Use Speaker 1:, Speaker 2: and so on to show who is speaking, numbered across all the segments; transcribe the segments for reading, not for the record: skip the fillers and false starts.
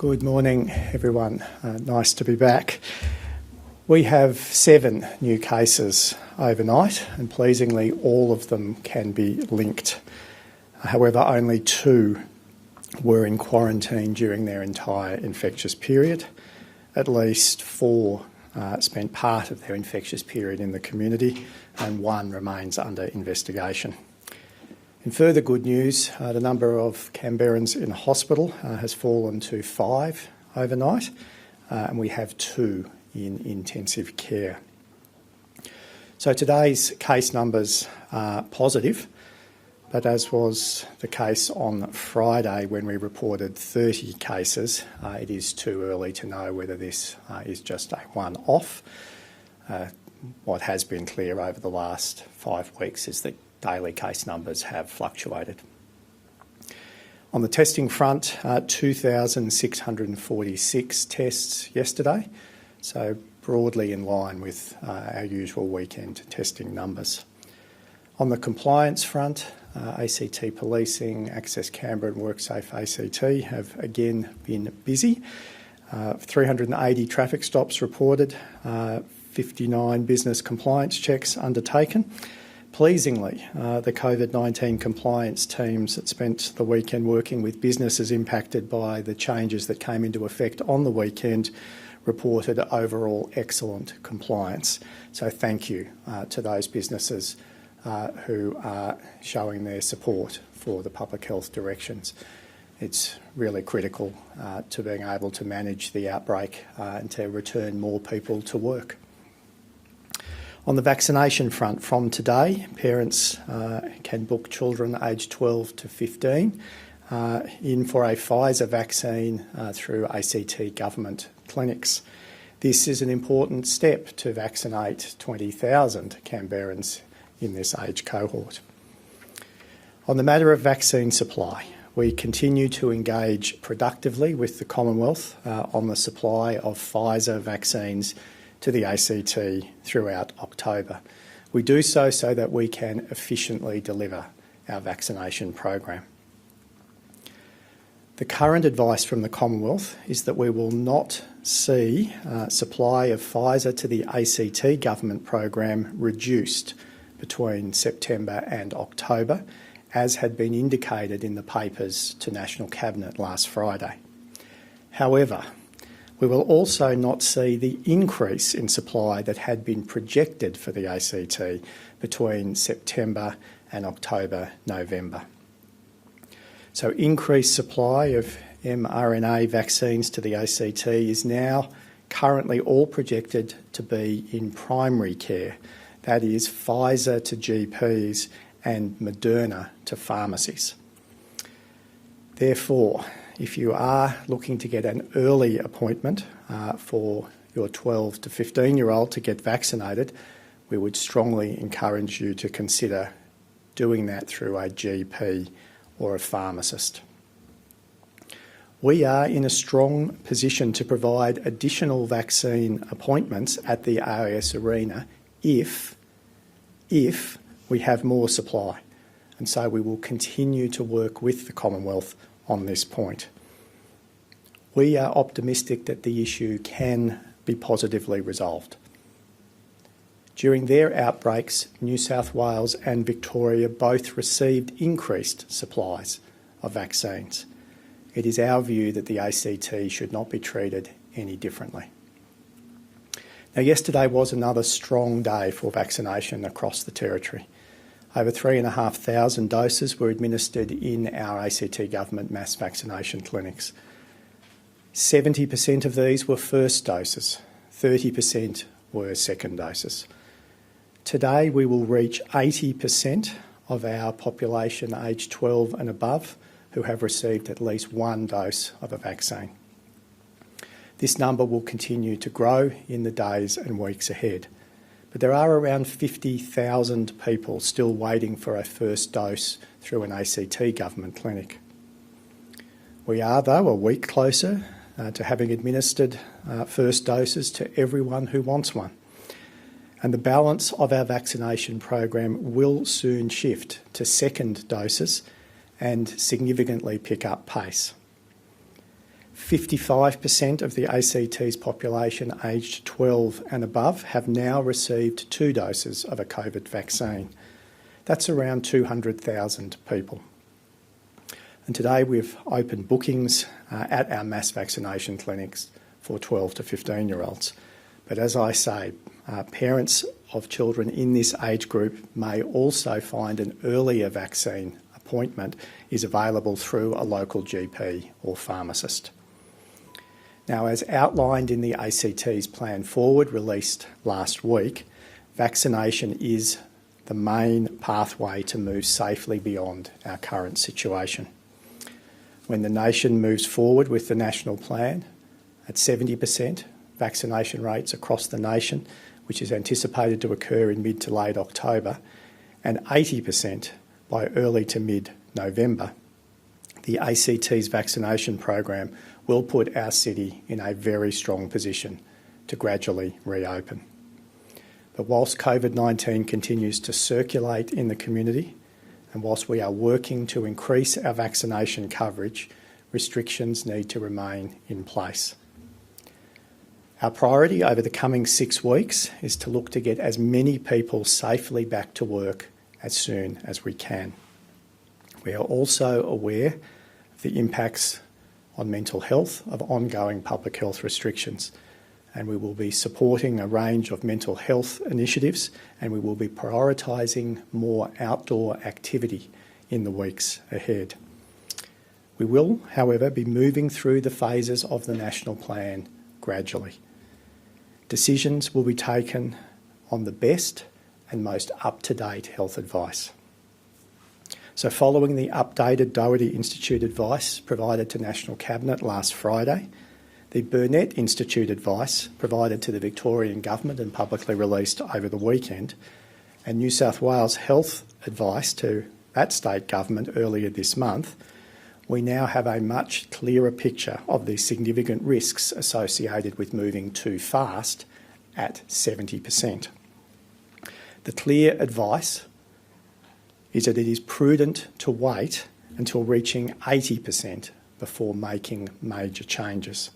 Speaker 1: Good morning, everyone. Nice to be back. We have 7 new cases overnight, and pleasingly all of them can be linked. However, only 2 were in quarantine during their entire infectious period. At least 4 spent part of their infectious period in the community, and 1 remains under investigation. In further good news, the number of Canberrans in hospital has fallen to 5 overnight, and we have 2 in intensive care. So today's case numbers are positive, but as was the case on Friday when we reported 30 cases, it is too early to know whether this is just a one-off. What has been clear over the last 5 weeks is that daily case numbers have fluctuated. On the testing front, 2,646 tests yesterday, so broadly in line with our usual weekend testing numbers. On the compliance front, ACT Policing, Access Canberra and WorkSafe ACT have again been busy. 380 traffic stops reported, 59 business compliance checks undertaken. Pleasingly, the COVID-19 compliance teams that spent the weekend working with businesses impacted by the changes that came into effect on the weekend reported overall excellent compliance. So thank you to those businesses who are showing their support for the public health directions. It's really critical to being able to manage the outbreak and to return more people to work. On the vaccination front, from today, parents can book children aged 12 to 15 in for a Pfizer vaccine through ACT government clinics. This is an important step to vaccinate 20,000 Canberrans in this age cohort. On the matter of vaccine supply, we continue to engage productively with the Commonwealth on the supply of Pfizer vaccines to the ACT throughout October. We do so that we can efficiently deliver our vaccination program. The current advice from the Commonwealth is that we will not see supply of Pfizer to the ACT government program reduced between September and October, as had been indicated in the papers to National Cabinet last Friday. However, we will also not see the increase in supply that had been projected for the ACT between September and October-November. So increased supply of mRNA vaccines to the ACT is now currently all projected to be in primary care. That is Pfizer to GPs and Moderna to pharmacies. Therefore, if you are looking to get an early appointment for your 12 to 15-year-old to get vaccinated, we would strongly encourage you to consider doing that through a GP or a pharmacist. We are in a strong position to provide additional vaccine appointments at the AIS Arena if we have more supply, and so we will continue to work with the Commonwealth on this point. We are optimistic that the issue can be positively resolved. During their outbreaks, New South Wales and Victoria both received increased supplies of vaccines. It is our view that the ACT should not be treated any differently. Now, yesterday was another strong day for vaccination across the Territory. Over 3,500 doses were administered in our ACT government mass vaccination clinics. 70% of these were first doses, 30% were second doses. Today we will reach 80% of our population aged 12 and above who have received at least 1 dose of a vaccine. This number will continue to grow in the days and weeks ahead. But there are around 50,000 people still waiting for a first dose through an ACT government clinic. We are, though, a week closer to having administered first doses to everyone who wants one. And the balance of our vaccination program will soon shift to second doses and significantly pick up pace. 55% of the ACT's population aged 12 and above have now received 2 doses of a COVID vaccine. That's around 200,000 people. And today we've opened bookings at our mass vaccination clinics for 12 to 15-year-olds. But as I say, parents of children in this age group may also find an earlier vaccine appointment is available through a local GP or pharmacist. Now, as outlined in the ACT's Plan Forward released last week, vaccination is the main pathway to move safely beyond our current situation. When the nation moves forward with the national plan at 70% vaccination rates across the nation, which is anticipated to occur in mid to late October, and 80% by early to mid-November, the ACT's vaccination program will put our city in a very strong position to gradually reopen. But whilst COVID-19 continues to circulate in the community, and whilst we are working to increase our vaccination coverage, restrictions need to remain in place. Our priority over the coming 6 weeks is to look to get as many people safely back to work as soon as we can. We are also aware of the impacts on mental health of ongoing public health restrictions, and we will be supporting a range of mental health initiatives, and we will be prioritising more outdoor activity in the weeks ahead. We will, however, be moving through the phases of the national plan gradually. Decisions will be taken on the best and most up-to-date health advice. So following the updated Doherty Institute advice provided to National Cabinet last Friday, the Burnett Institute advice provided to the Victorian Government and publicly released over the weekend, and New South Wales Health advice to that state government earlier this month, we now have a much clearer picture of the significant risks associated with moving too fast at 70%. The clear advice is that it is prudent to wait until reaching 80% before making major changes.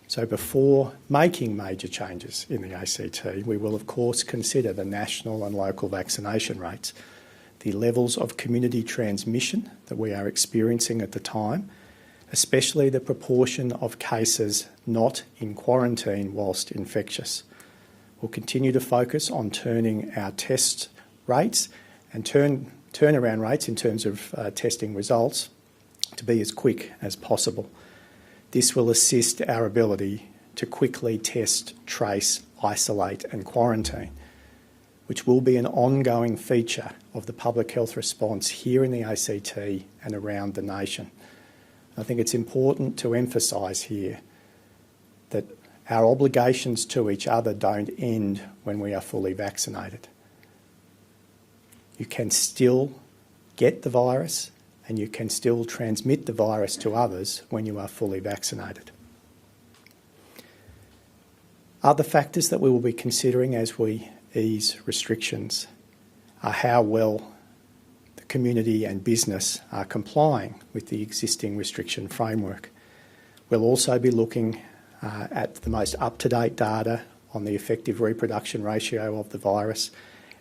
Speaker 1: So before making major changes in the ACT, we will of course consider the national and local vaccination rates, the levels of community transmission that we are experiencing at the time, especially the proportion of cases not in quarantine whilst infectious. We'll continue to focus on turning our test rates and turnaround rates in terms of testing results to be as quick as possible. This will assist our ability to quickly test, trace, isolate and quarantine, which will be an ongoing feature of the public health response here in the ACT and around the nation. I think it's important to emphasise here that our obligations to each other don't end when we are fully vaccinated. You can still get the virus and you can still transmit the virus to others when you are fully vaccinated. Other factors that we will be considering as we ease restrictions are how well the community and business are complying with the existing restriction framework. We'll also be looking at the most up-to-date data on the effective reproduction ratio of the virus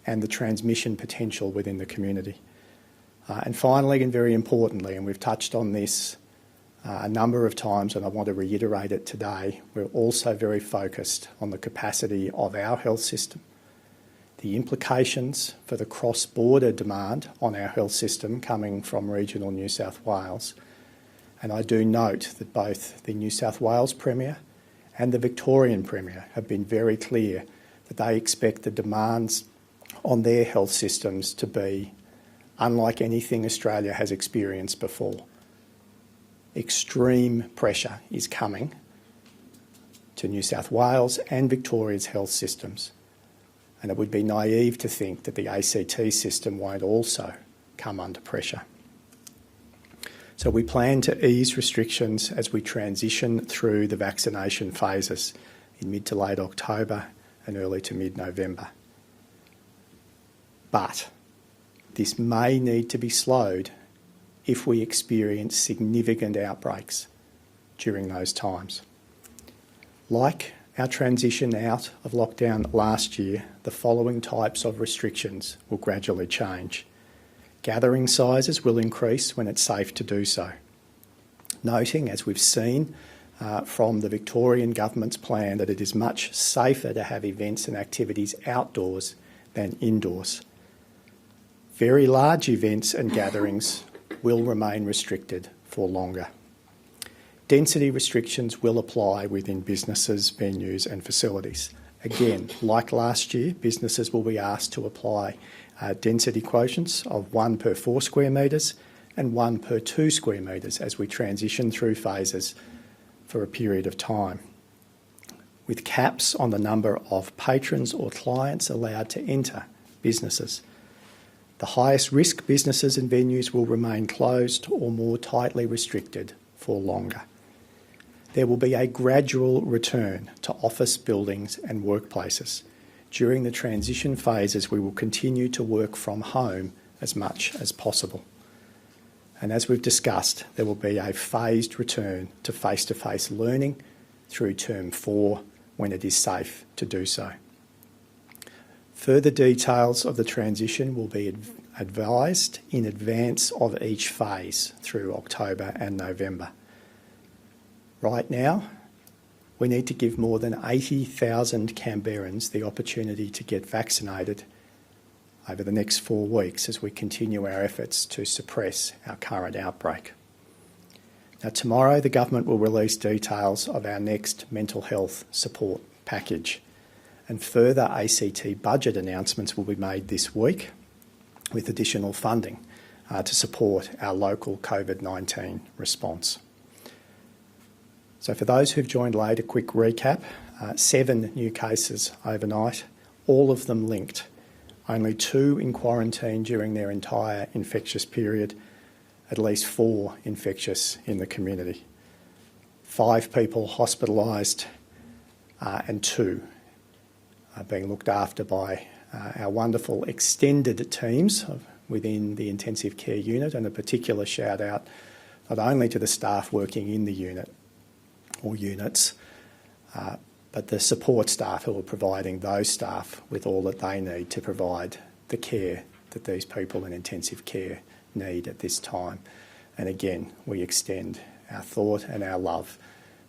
Speaker 1: and the transmission potential within the community. And finally, and very importantly, and we've touched on this a number of times and I want to reiterate it today, we're also very focused on the capacity of our health system, the implications for the cross-border demand on our health system coming from regional New South Wales. And I do note that both the New South Wales Premier and the Victorian Premier have been very clear that they expect the demands on their health systems to be unlike anything Australia has experienced before. Extreme pressure is coming to New South Wales and Victoria's health systems, and it would be naive to think that the ACT system won't also come under pressure. So we plan to ease restrictions as we transition through the vaccination phases in mid to late October and early to mid-November. But this may need to be slowed if we experience significant outbreaks during those times. Like our transition out of lockdown last year, the following types of restrictions will gradually change. Gathering sizes will increase when it's safe to do so. Noting, as we've seen from the Victorian Government's plan, that it is much safer to have events and activities outdoors than indoors. Very large events and gatherings will remain restricted for longer. Density restrictions will apply within businesses, venues and facilities. Again, like last year, businesses will be asked to apply density quotients of 1 per 4 square metres and 1 per 2 square metres as we transition through phases for a period of time, with caps on the number of patrons or clients allowed to enter businesses. The highest risk businesses and venues will remain closed or more tightly restricted for longer. There will be a gradual return to office buildings and workplaces. During the transition phases, we will continue to work from home as much as possible. And as we've discussed, there will be a phased return to face-to-face learning through Term 4 when it is safe to do so. Further details of the transition will be advised in advance of each phase through October and November. Right now, we need to give more than 80,000 Canberrans the opportunity to get vaccinated over the next 4 weeks as we continue our efforts to suppress our current outbreak. Now, tomorrow the government will release details of our next mental health support package, and further ACT budget announcements will be made this week with additional funding to support our local COVID-19 response. So for those who've joined late, a quick recap. 7 new cases overnight, all of them linked. Only 2 in quarantine during their entire infectious period, at least 4 infectious in the community. 5 people hospitalised and 2 are being looked after by our wonderful extended teams within the intensive care unit, and a particular shout out not only to the staff working in the unit or units, but the support staff who are providing those staff with all that they need to provide the care that these people in intensive care need at this time. And again, we extend our thought and our love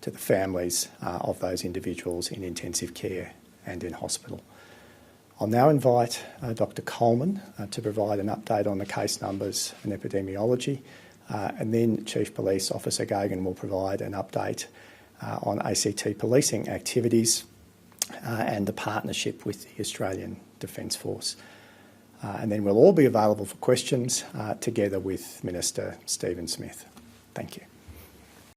Speaker 1: to the families of those individuals in intensive care and in hospital. I'll now invite Dr Coleman to provide an update on the case numbers and epidemiology, and then Chief Police Officer Gagan will provide an update on ACT policing activities and the partnership with the Australian Defence Force. And then we'll all be available for questions together with Minister Stephen Smith. Thank you.